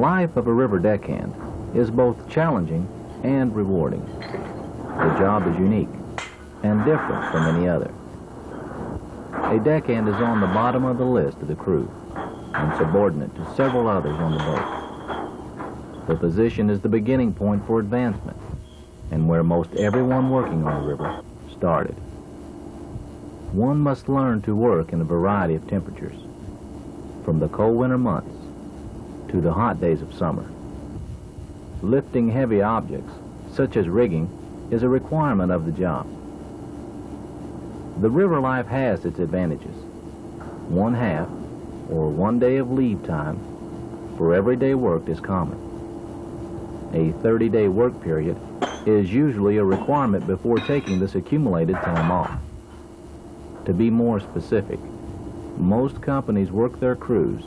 life of a river deckhand is both challenging and rewarding. The job is unique and different from any other. A deckhand is on the bottom of the list of the crew and subordinate to several others on the boat. The position is the beginning point for advancement and where most everyone working on the river started. One must learn to work in a variety of temperatures, from the cold winter months to the hot days of summer. Lifting heavy objects, such as rigging, is a requirement of the job. The river life has its advantages. 1/2 or 1 day of leave time for every day worked is common. A 30-day work period is usually a requirement before taking this accumulated time off. To be more specific, most companies work their crews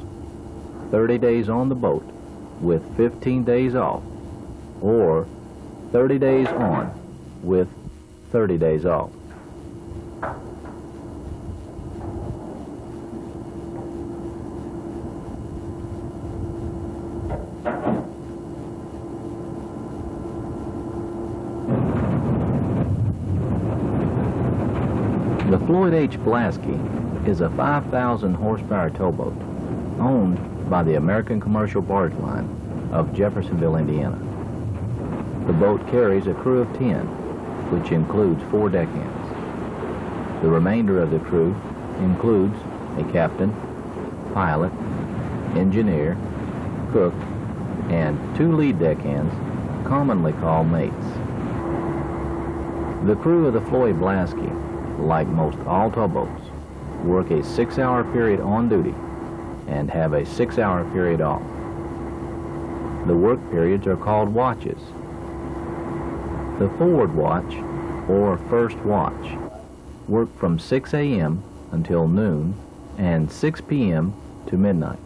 30 days on the boat with 15 days off, or 30 days on with 30 days off. The Floyd H. Blasky is a 5,000 horsepower towboat owned by the American Commercial Barge Line of Jeffersonville, Indiana. The boat carries a crew of 10, which includes 4 deckhands. The remainder of the crew includes a captain, pilot, engineer, cook, and 2 lead deckhands, commonly called mates. The crew of the Floyd Blasky, like most all towboats, work a 6-hour period on duty and have a 6-hour period off. The work periods are called watches. The forward watch, or first watch, work from 6 a.m. until noon and 6 p.m. to midnight.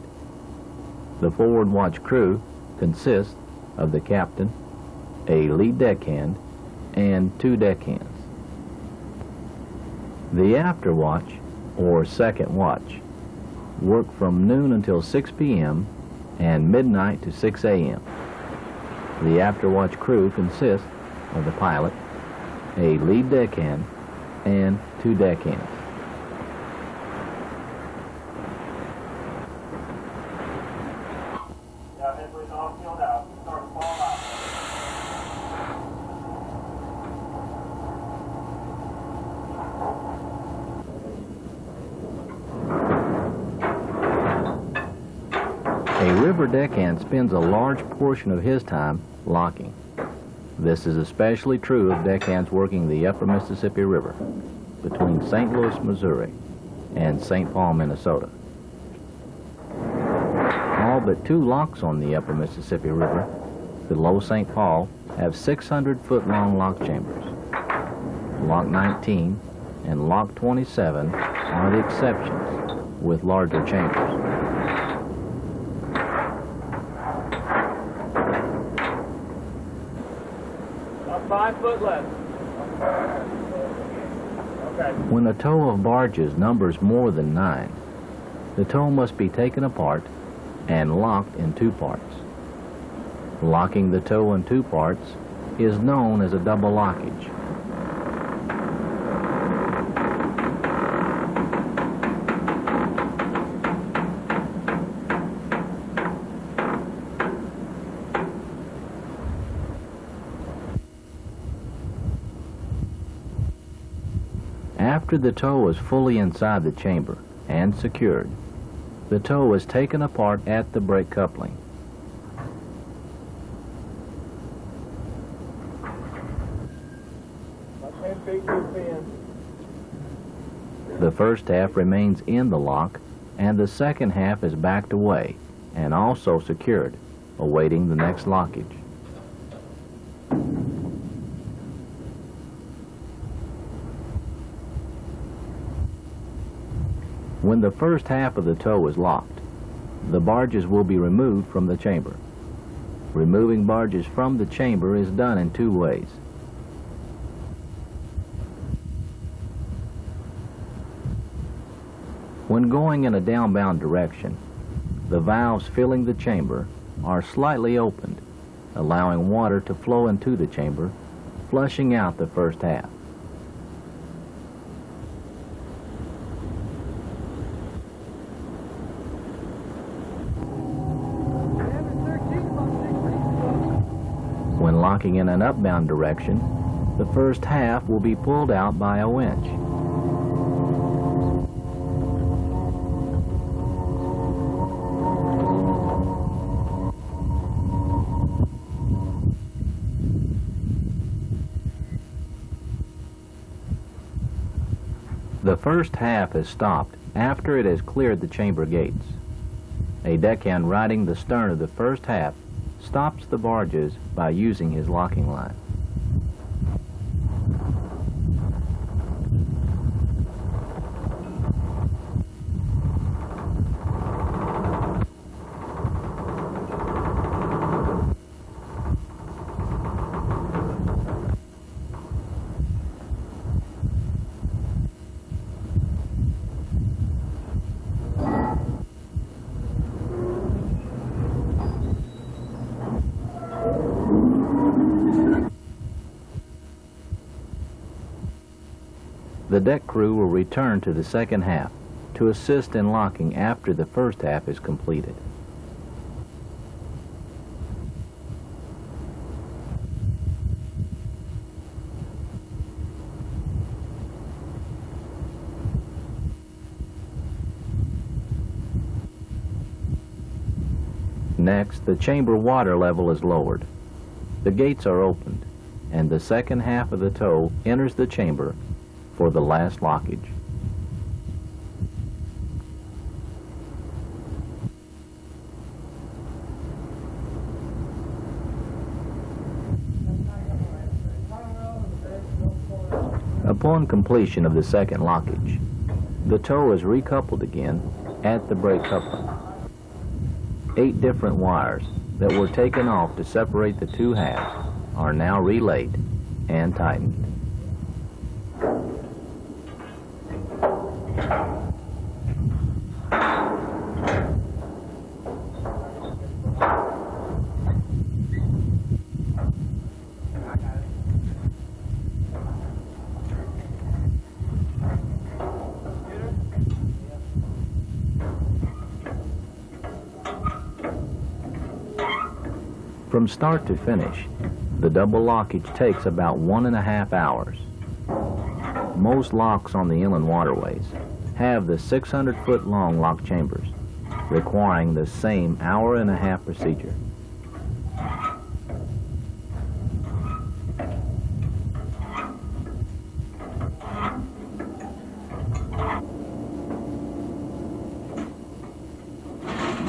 The forward watch crew consists of the captain, a lead deckhand, and 2 deckhands. The after watch, or second watch, work from noon until 6 p.m. and midnight to 6 a.m. The after watch crew consists of the pilot, a lead deckhand, and 2 deckhands. A river deckhand spends a large portion of his time locking. This is especially true of deckhands working the upper Mississippi River between St. Louis, Missouri and St. Paul, Minnesota. All but 2 locks on the upper Mississippi River below St. Paul have 600-foot-long lock chambers. Lock 19 and Lock 27 are the exceptions, with larger chambers. About 5 foot left. Okay. When a tow of barges numbers more than 9, the tow must be taken apart and locked in 2 parts. Locking the tow in 2 parts is known as a double lockage. After the tow is fully inside the chamber and secured, the tow is taken apart at the brake coupling. The first half remains in the lock, and the second half is backed away and also secured, awaiting the next lockage. When the first half of the tow is locked, the barges will be removed from the chamber. Removing barges from the chamber is done in 2 ways. When going in a downbound direction, the valves filling the chamber are slightly opened, allowing water to flow into the chamber, flushing out the first half. When locking in an upbound direction, the first half will be pulled out by a winch. The first half is stopped after it has cleared the chamber gates. A deckhand riding the stern of the first half stops the barges by using his locking line. The deck crew will return to the second half to assist in locking after the first half is completed. Next, the chamber water level is lowered. The gates are opened, and the second half of the tow enters the chamber for the last lockage. Upon completion of the second lockage, the tow is recoupled again at the brake coupling. 8 different wires that were taken off to separate the two halves are now relayed and tightened. From start to finish, the double lockage takes about 1.5 hours. Most locks on the inland waterways have the 600-foot-long lock chambers, requiring the same 1.5 hour procedure.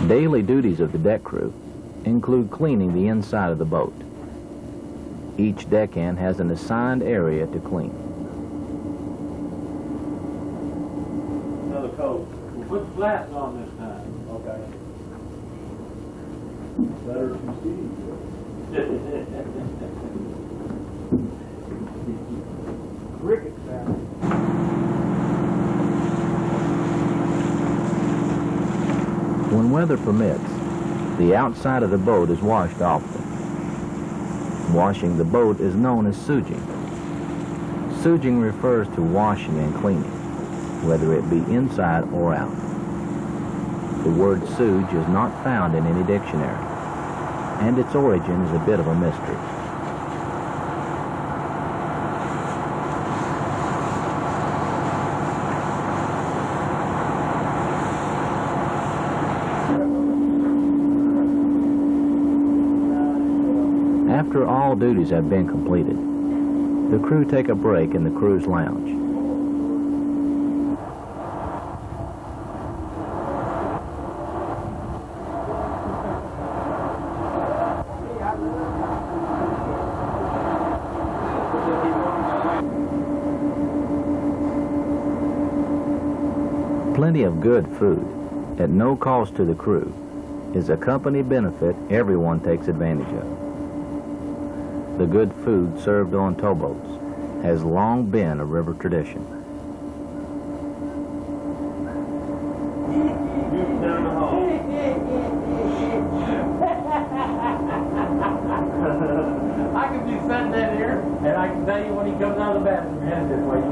Daily duties of the deck crew include cleaning the inside of the boat. Each deckhand has an assigned area to clean. Another coat. We'll put the flats on this time. Okay. Better to see. Cricket sound. When weather permits, the outside of the boat is washed often. Washing the boat is known as souging. Souging refers to washing and cleaning, whether it be inside or out. The word soug is not found in any dictionary, and its origin is a bit of a mystery. After all duties have been completed, the crew take a break in the crew's lounge. Plenty of good food at no cost to the crew is a company benefit everyone takes advantage of. The good food served on towboats has long been a river tradition. Down the hall. sitting in here, and I can tell you when he comes out of the bathroom, headed this way. You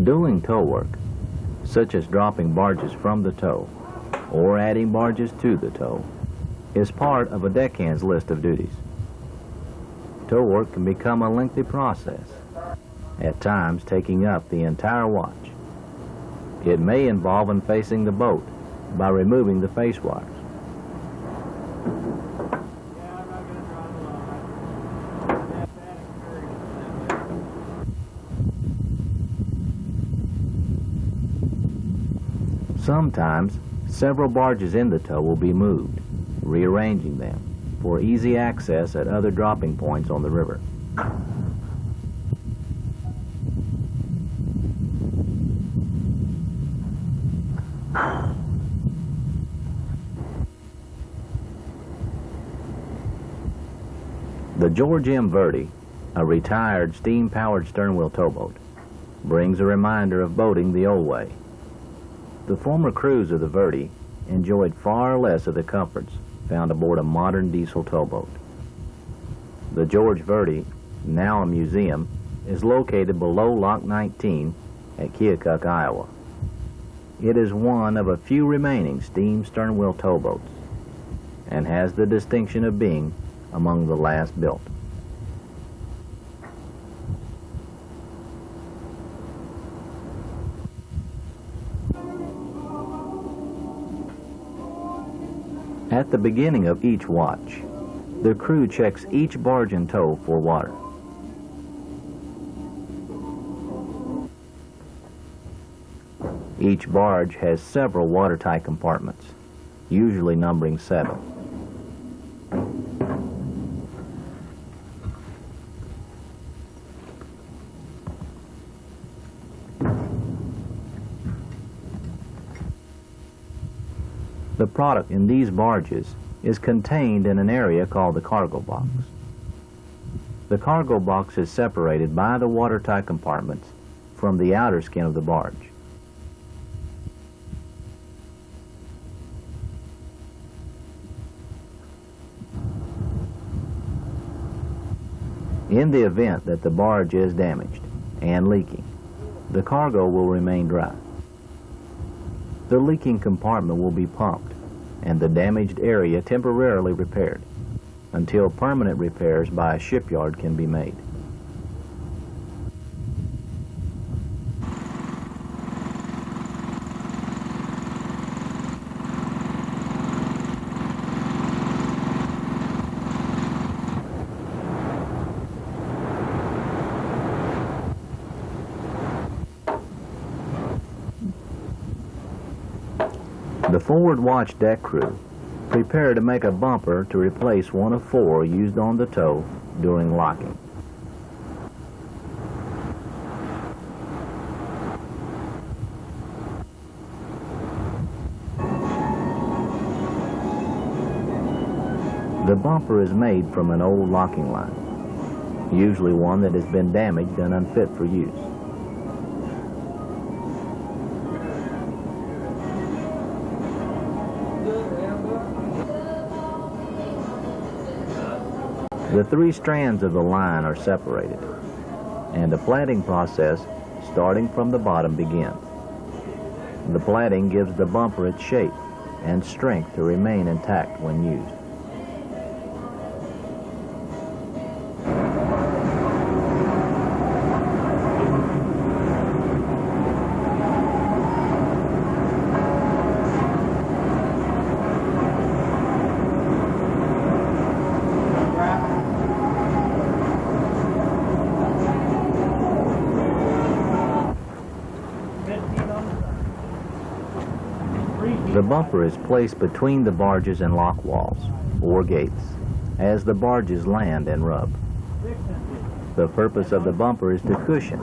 Doing tow work, such as dropping barges from the tow or adding barges to the tow, is part of a deckhand's list of duties. Tow work can become a lengthy process, at times taking up the entire watch. It may involve unfacing the boat by removing the face wires. Sometimes, several barges in the tow will be moved, rearranging them for easy access at other dropping points on the river. The George M. Verdi, a retired steam-powered sternwheel towboat, brings a reminder of boating the old way. The former crews of the Verdi enjoyed far less of the comforts found aboard a modern diesel towboat. The George Verdi, now a museum, is located below Lock 19 at Keokuk, Iowa. It is one of a few remaining steam sternwheel towboats and has the distinction of being among the last built. At the beginning of each watch, the crew checks each barge in tow for water. Each barge has several watertight compartments, usually numbering 7. The product in these barges is contained in an area called the cargo box. The cargo box is separated by the watertight compartments from the outer skin of the barge. In the event that the barge is damaged and leaking, the cargo will remain dry. The leaking compartment will be pumped and the damaged area temporarily repaired until permanent repairs by a shipyard can be made. The forward watch deck crew prepare to make a bumper to replace one of 4 used on the tow during locking. The bumper is made from an old locking line, usually one that has been damaged and unfit for use. The 3 strands of the line are separated, and a plaiting process starting from the bottom begins. The plaiting gives the bumper its shape and strength to remain intact when used. The bumper is placed between the barges and lock walls, or gates, as the barges land and rub. The purpose of the bumper is to cushion,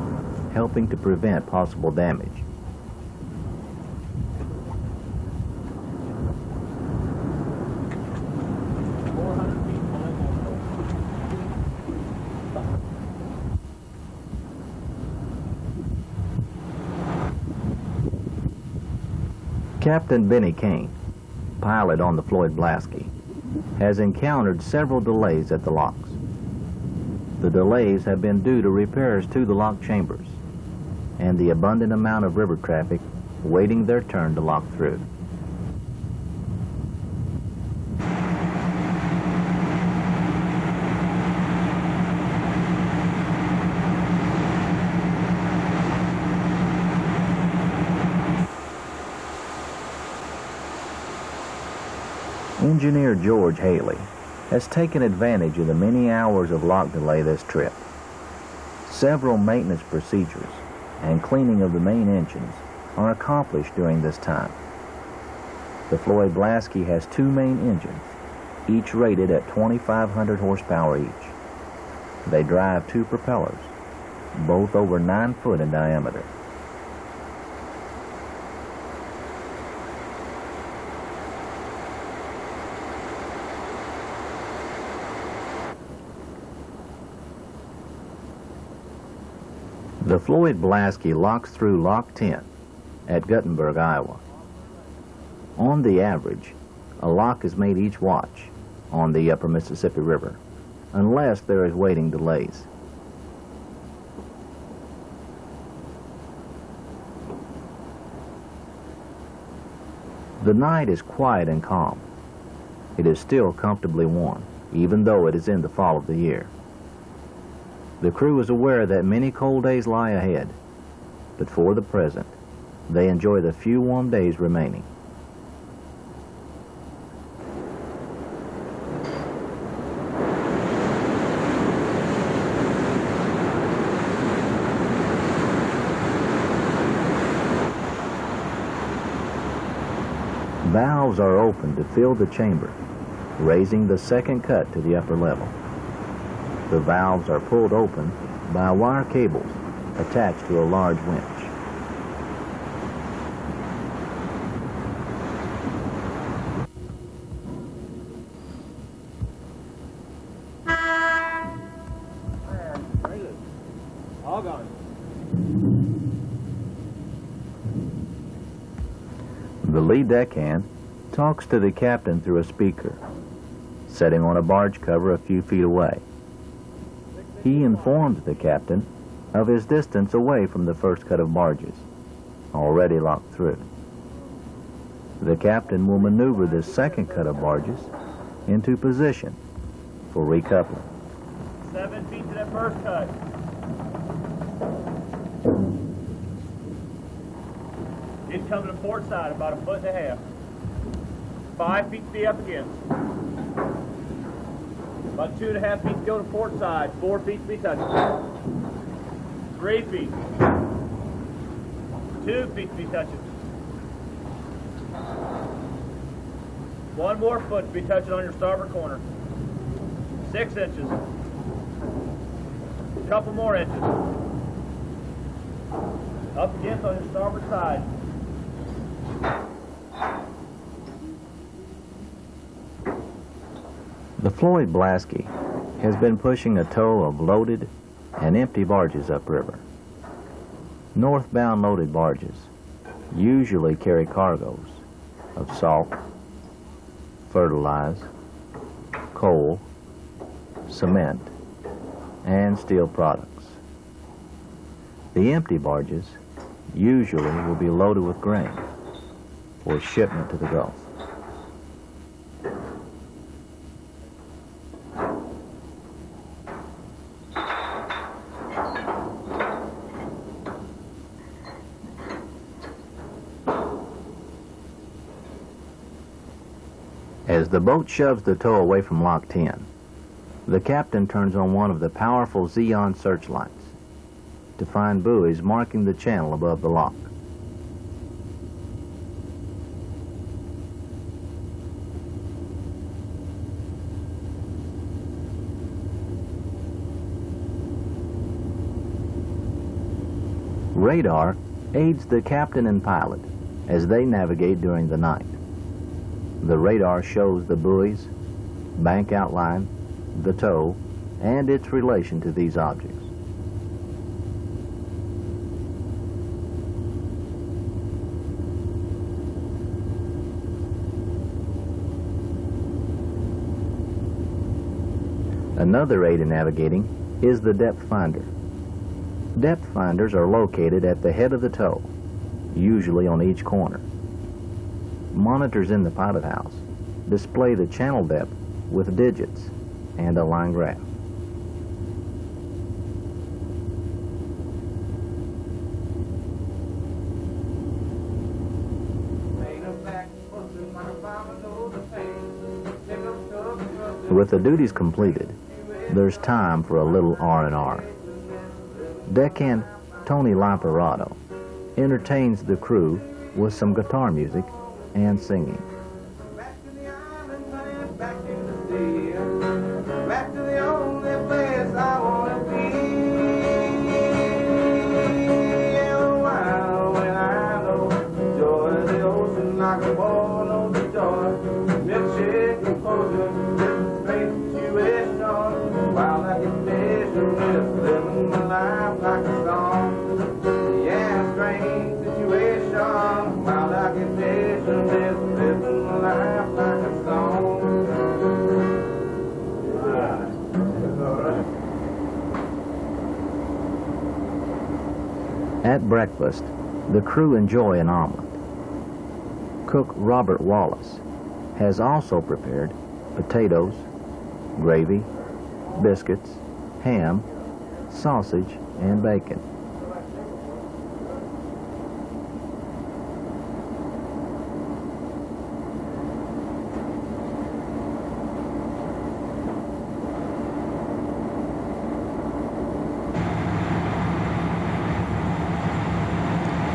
helping to prevent possible damage. Captain Benny Kane, pilot on the Floyd Blasky, has encountered several delays at the locks. The delays have been due to repairs to the lock chambers and the abundant amount of river traffic waiting their turn to lock through. Engineer George Haley has taken advantage of the many hours of lock delay this trip. Several maintenance procedures and cleaning of the main engines are accomplished during this time. The Floyd Blasky has two main engines, each rated at 2,500 horsepower each. They drive two propellers, both over 9 foot in diameter. The Floyd Blasky locks through Lock 10 at Guttenberg, Iowa. On the average, a lock is made each watch on the upper Mississippi River, unless there is waiting delays. The night is quiet and calm. It is still comfortably warm, even though it is in the fall of the year. The crew is aware that many cold days lie ahead, but for the present, they enjoy the few warm days remaining. Valves are opened to fill the chamber, raising the second cut to the upper level. The valves are pulled open by wire cables attached to a large winch. The lead deckhand talks to the captain through a speaker, sitting on a barge cover a few feet away. He informs the captain of his distance away from the first cut of barges, already locked through. The captain will maneuver the second cut of barges into position for recoupling. 7 feet to that first cut. It's coming to port side, about 1.5 feet. 5 feet to be up against. About 2.5 feet to go to port side, 4 feet to be touching. 3 feet. 2 feet to be touching. 1 more foot to be touching on your starboard corner. 6 inches. A couple more inches. Up against on your starboard side. The Floyd Blasky has been pushing a tow of loaded and empty barges upriver. Northbound loaded barges usually carry cargoes of salt, fertilizer, coal, cement, and steel products. The empty barges usually will be loaded with grain for shipment to the Gulf. As the boat shoves the tow away from Lock 10, the captain turns on one of the powerful xenon searchlights to find buoys marking the channel above the lock. Radar aids the captain and pilot as they navigate during the night. The radar shows the buoys, bank outline, the tow, and its relation to these objects. Another aid in navigating is the depth finder. Depth finders are located at the head of the tow, usually on each corner. Monitors in the pilot house display the channel depth with digits and a line graph. With the duties completed, there's time for a little R&R. Deckhand Tony Lamperato entertains the crew with some guitar music and singing. Back to the island, man, back to the sea. Back to the only place I wanna be. And while when I know the joy of the ocean, like a ball knows the joy. Milkshake and potion, this great situation. While I get patient with living my life like a song. Yeah, strange situation. While I get patient with living my life like a song. At breakfast, the crew enjoy an omelet. Cook Robert Wallace has also prepared potatoes, gravy, biscuits, ham, sausage, and bacon.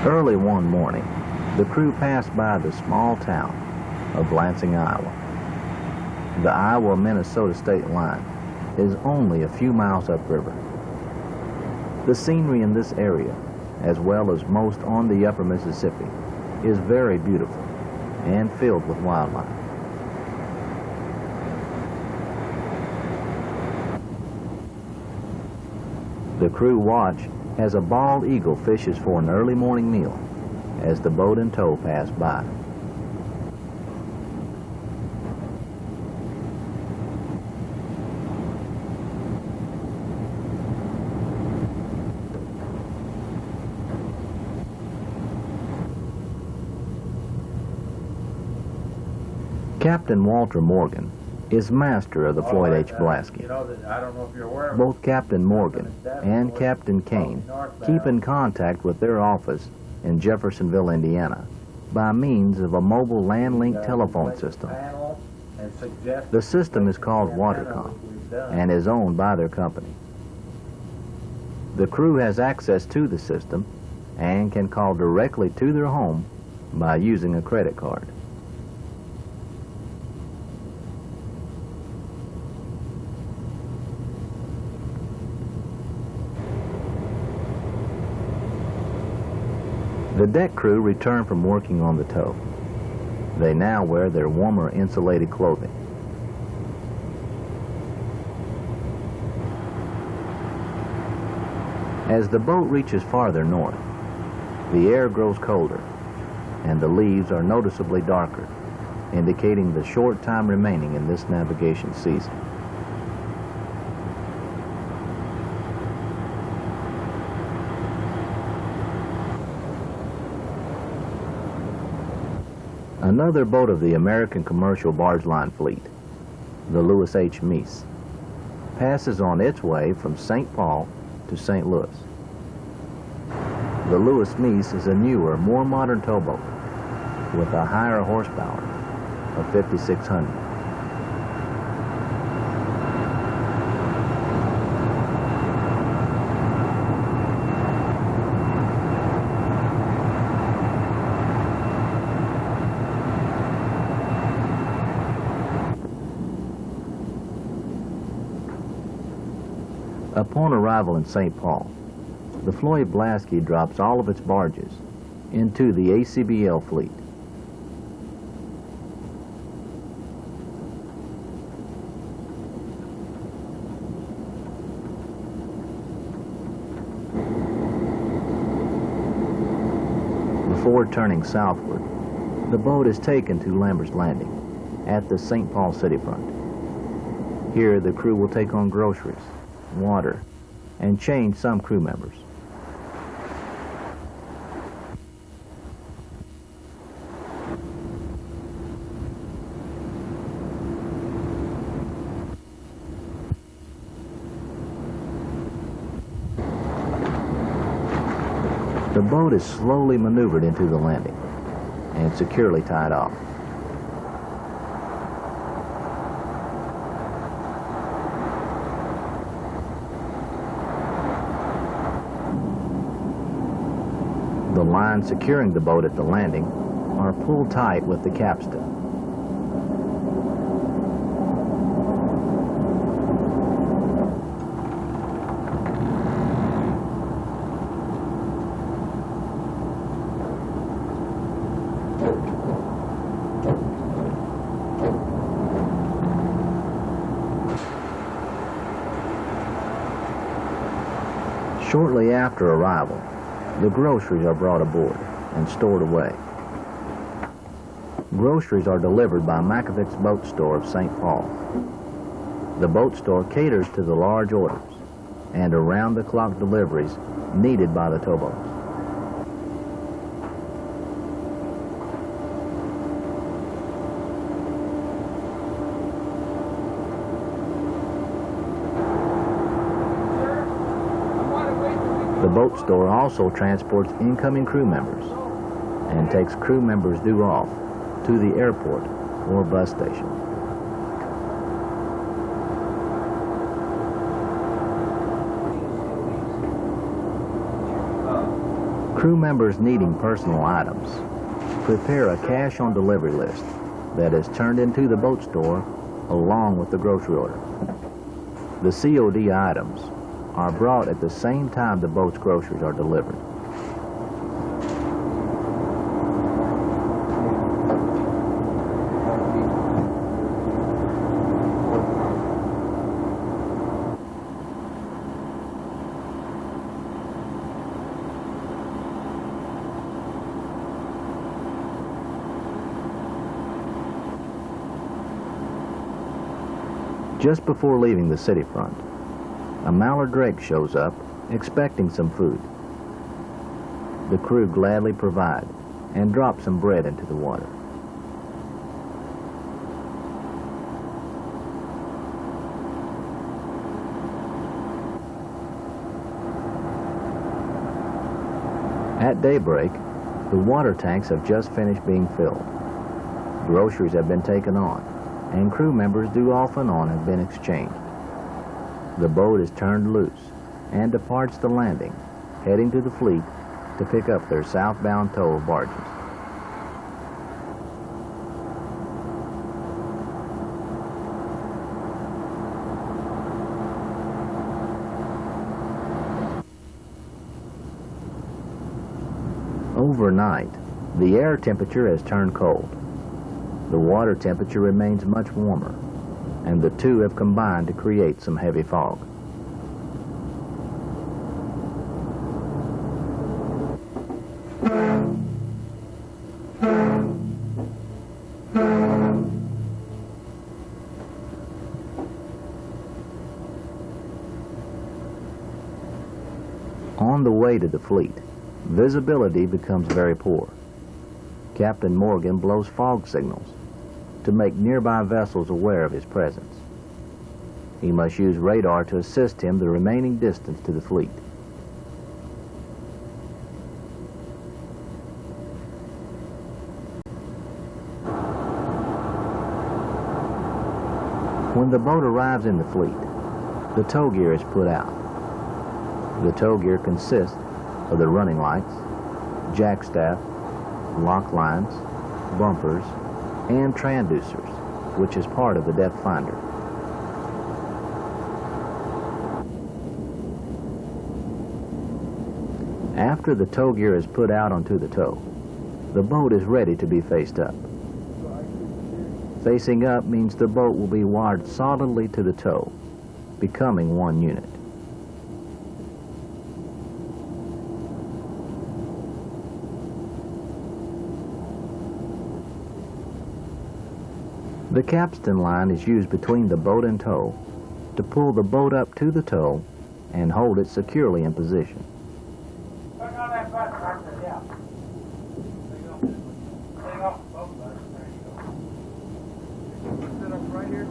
Early one morning, the crew passed by the small town of Lansing, Iowa. The Iowa-Minnesota state line is only a few miles upriver. The scenery in this area, as well as most on the upper Mississippi, is very beautiful and filled with wildlife. The crew watch as a bald eagle fishes for an early morning meal as the boat and tow pass by. Captain Walter Morgan is master of the Floyd H. Blasky. I don't know if you're aware of Both Captain Morgan and Captain Kane keep in contact with their office in Jeffersonville, Indiana, by means of a mobile land-link telephone system. The system is called Watercom and is owned by their company. The crew has access to the system and can call directly to their home by using a credit card. The deck crew return from working on the tow. They now wear their warmer insulated clothing. As the boat reaches farther north, the air grows colder and the leaves are noticeably darker, indicating the short time remaining in this navigation season. Another boat of the American commercial barge line fleet, the Lewis H. Meese, passes on its way from St. Paul to St. Louis. The Lewis Meese is a newer, more modern towboat with a higher horsepower of 5,600. Upon arrival in St. Paul, the Floyd Blasky drops all of its barges into the ACBL fleet. Before turning southward, the boat is taken to Lambert's Landing at the St. Paul city front. Here, the crew will take on groceries, water, and change some crew members. The boat is slowly maneuvered into the landing and securely tied off. The lines securing the boat at the landing are pulled tight with the capstan. Shortly after arrival, the groceries are brought aboard and stored away. Groceries are delivered by Makovic's Boat Store of St. Paul. The boat store caters to the large orders and around-the-clock deliveries needed by the towboats. The boat store also transports incoming crew members and takes crew members due off to the airport or bus station. Crew members needing personal items prepare a cash-on-delivery list that is turned into the boat store along with the grocery order. The COD items are brought at the same time the boat's groceries are delivered. Just before leaving the city front, a mallard drake shows up, expecting some food. The crew gladly provide and drop some bread into the water. At daybreak, the water tanks have just finished being filled. Groceries have been taken on, and crew members due off and on have been exchanged. The boat is turned loose and departs the landing, heading to the fleet to pick up their southbound tow of barges. Overnight, the air temperature has turned cold. The water temperature remains much warmer, and the two have combined to create some heavy fog. On the way to the fleet, visibility becomes very poor. Captain Morgan blows fog signals to make nearby vessels aware of his presence. He must use radar to assist him the remaining distance to the fleet. When the boat arrives in the fleet, the tow gear is put out. The tow gear consists of the running lights, jackstaff, lock lines, bumpers, and transducers, which is part of the depth finder. After the tow gear is put out onto the tow, the boat is ready to be faced up. Facing up means the boat will be wired solidly to the tow, becoming one unit. The capstan line is used between the boat and tow to pull the boat up to the tow and hold it securely in position. Turn on that button right there, yeah. There you go. Hang off the boat button. There you go. Put it up right here.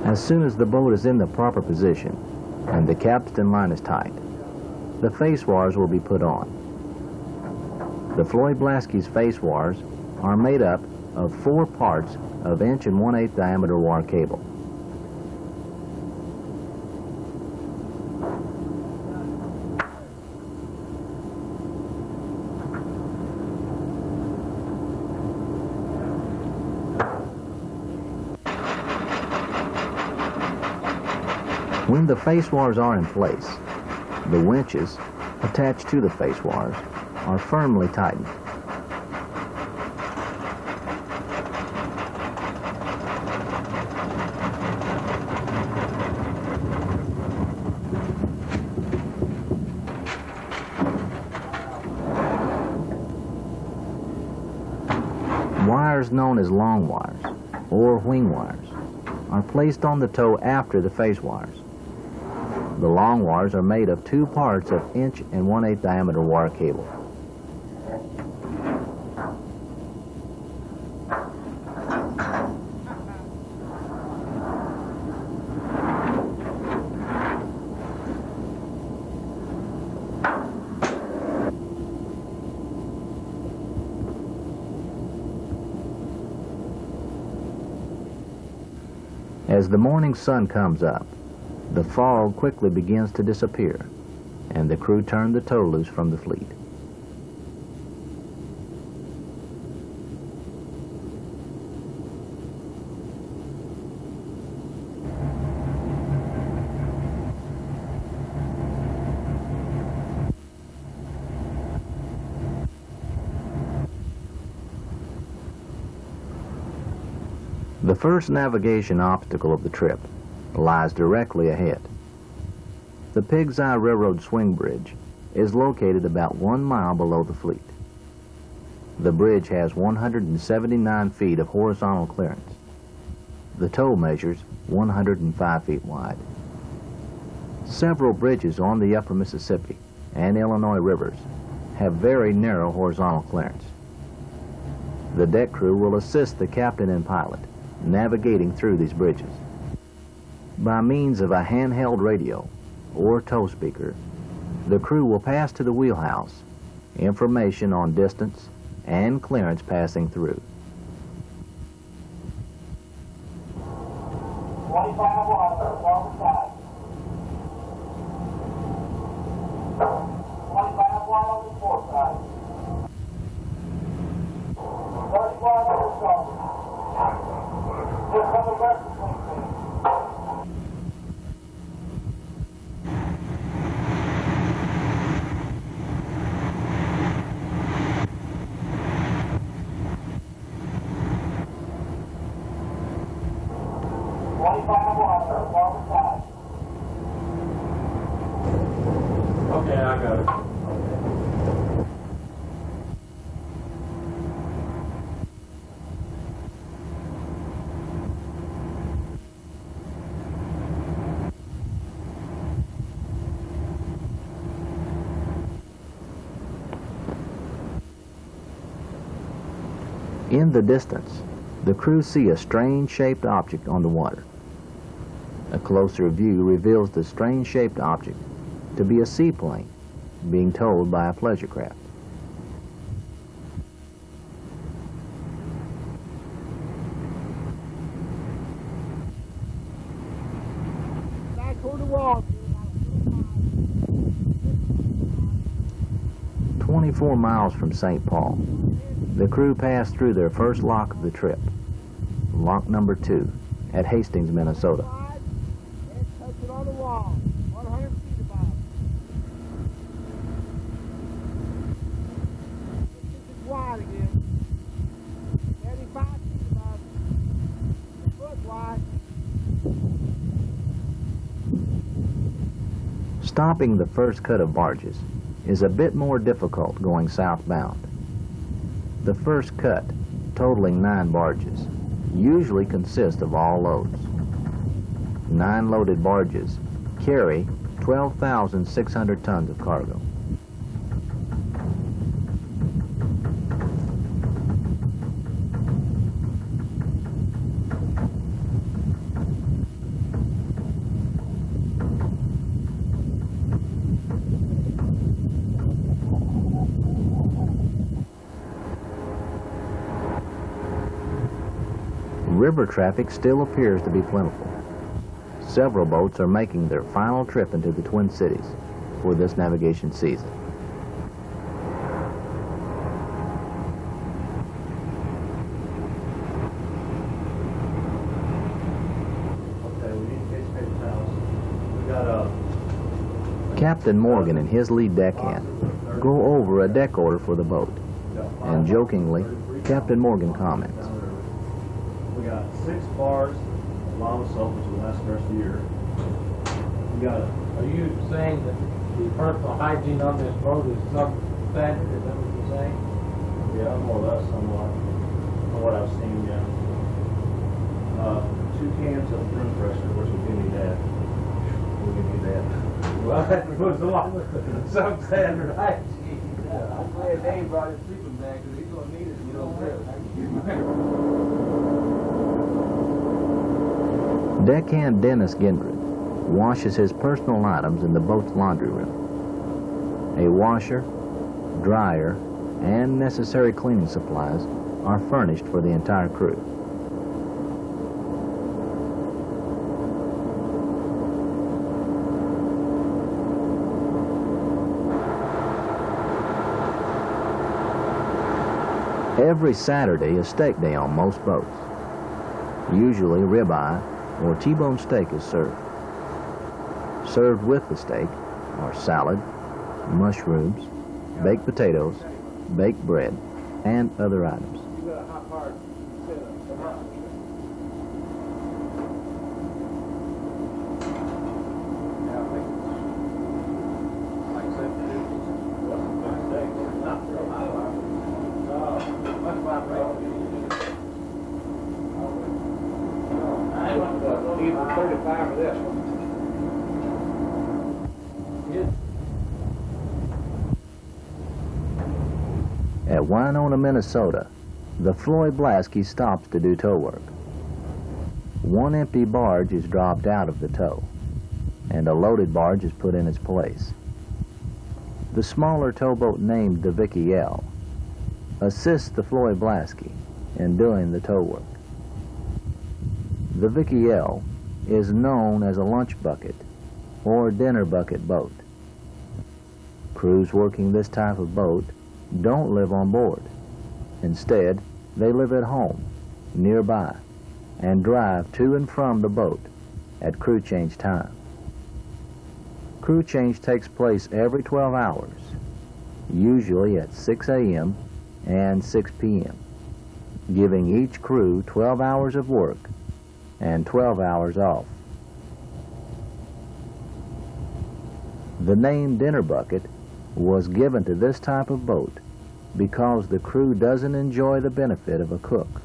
As soon as the boat is in the proper position and the capstan line is tight, the face wires will be put on. The Floyd Blaskey's face wires are made up of 4 parts of 1 1/8" diameter wire cable. When the face wires are in place, the winches attached to the face wires are firmly tightened. Wires known as long wires or wing wires are placed on the tow after the face wires. The long wires are made of 2 parts of 1 1/8" diameter wire cable. As the morning sun comes up, the fog quickly begins to disappear, and the crew turn the tow loose from the fleet. The first navigation obstacle of the trip lies directly ahead. The Pig's Eye Railroad Swing Bridge is located about 1 mile below the fleet. The bridge has 179 feet of horizontal clearance. The tow measures 105 feet wide. Several bridges on the upper Mississippi and Illinois rivers have very narrow horizontal clearance. The deck crew will assist the captain and pilot navigating through these bridges. By means of a handheld radio or tow speaker, the crew will pass to the wheelhouse information on distance and clearance passing through. 25 wide, side. 25 wide on the port side. 30 wide on the starboard. Just on the left between things. Okay, I got it. In the distance, the crew see a strange-shaped object on the water. A closer view reveals the strange-shaped object to be a seaplane being towed by a pleasure craft. Back toward the wall. 24 miles from St. Paul, the crew passed through their first lock of the trip, lock number 2, at Hastings, Minnesota. And touch it on the wall. 100 feet above. This is wide again. 75 feet above. A foot wide. Stopping the first cut of barges is a bit more difficult going southbound. The first cut, totaling 9 barges, usually consists of all loads. 9 loaded barges carry 12,600 tons of cargo. River traffic still appears to be plentiful. Several boats are making their final trip into the Twin Cities for this navigation season. Okay, we need to catch paper towels. We got Captain Morgan and his lead deckhand go over a deck order for the boat, and jokingly, Captain Morgan comments, we got 6 bars of lava soap, which will last the rest of the year. We got Are you saying that the personal hygiene on this boat is substandard? Is that what you're saying? yeah, more or less, somewhat, from what I've seen, yeah. 2 cans of room freshener, which will give me that. We'll give me that. Well, that goes along with the substandard hygiene. I'm glad Dave brought his sleeping bag because he's going to need it to get over there. Deckhand Dennis Gendron washes his personal items in the boat's laundry room. A washer, dryer, and necessary cleaning supplies are furnished for the entire crew. Every Saturday is steak day on most boats. Usually ribeye or T-bone steak is served. Served with the steak are salad, mushrooms, baked potatoes, baked bread, and other items. You got a hot part set up. Come on. Yeah, like not real high. Much I want to leave the 35 for this one. At Winona, Minnesota, the Floyd Blasky stops to do tow work. One empty barge is dropped out of the tow, and a loaded barge is put in its place. The smaller towboat named the Vicky L assists the Floyd Blasky in doing the tow work. The Vicky L is known as a lunch bucket or dinner bucket boat. Crews working this type of boat don't live on board. Instead, they live at home, nearby, and drive to and from the boat at crew change time. Crew change takes place every 12 hours, usually at 6 a.m. and 6 p.m., giving each crew 12 hours of work and 12 hours off. The name dinner bucket was given to this type of boat because the crew doesn't enjoy the benefit of a cook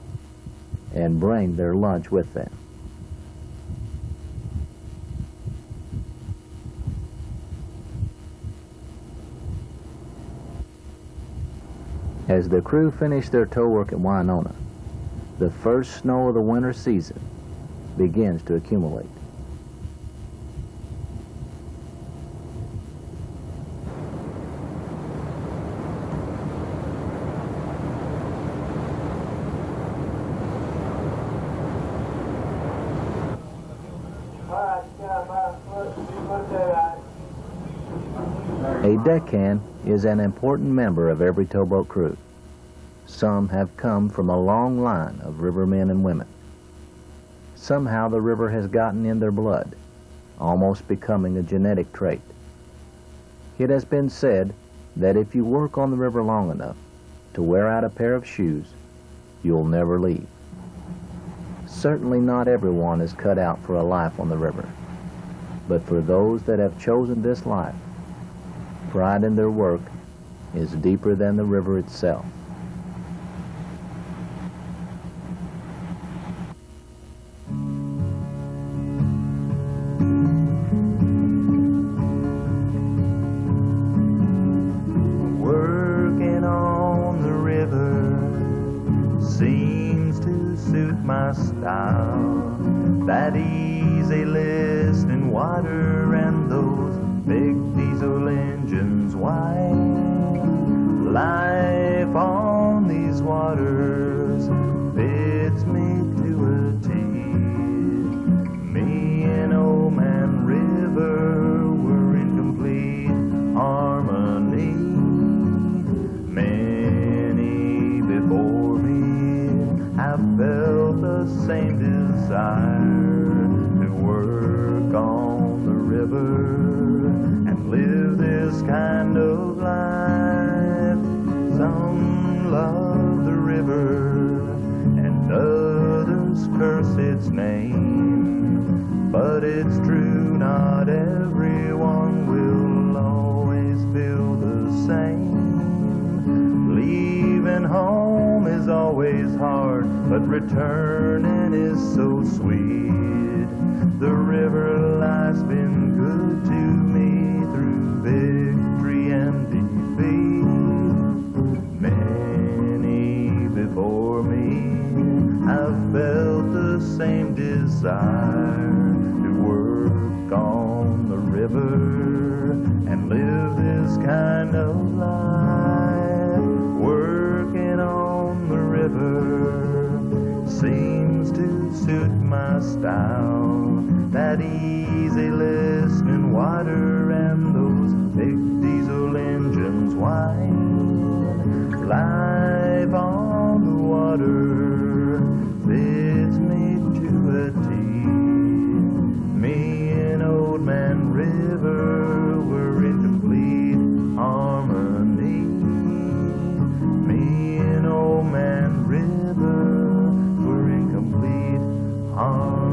and bring their lunch with them. As the crew finish their tow work at Winona, the first snow of the winter season begins to accumulate. A deckhand is an important member of every towboat crew. Some have come from a long line of rivermen and women. Somehow the river has gotten in their blood, almost becoming a genetic trait. It has been said that if you work on the river long enough to wear out a pair of shoes, you'll never leave. Certainly not everyone is cut out for a life on the river. But for those that have chosen this life, pride in their work is deeper than the river itself. Working on the river seems to suit my style. That easy listening water and those big diesel engines whine. Life on these waters fits me to a T. Me and Old Man River were in complete harmony. Many before me have felt the same desire to work on the river and live this kind of life. Some love the river and others curse its name, but it's true not everyone will always feel the same. Leaving home is always hard, but returning is so sweet. The river life's been good to me through victory and defeat. Many before me have felt the same desire to work on the river and live this kind of life. Working on the river seems to suit my style. That easy listening water and those big diesel engines whine. Life on the water fits me to a T. Me and Old Man River were in complete harmony. Me and Old Man River were in complete harmony.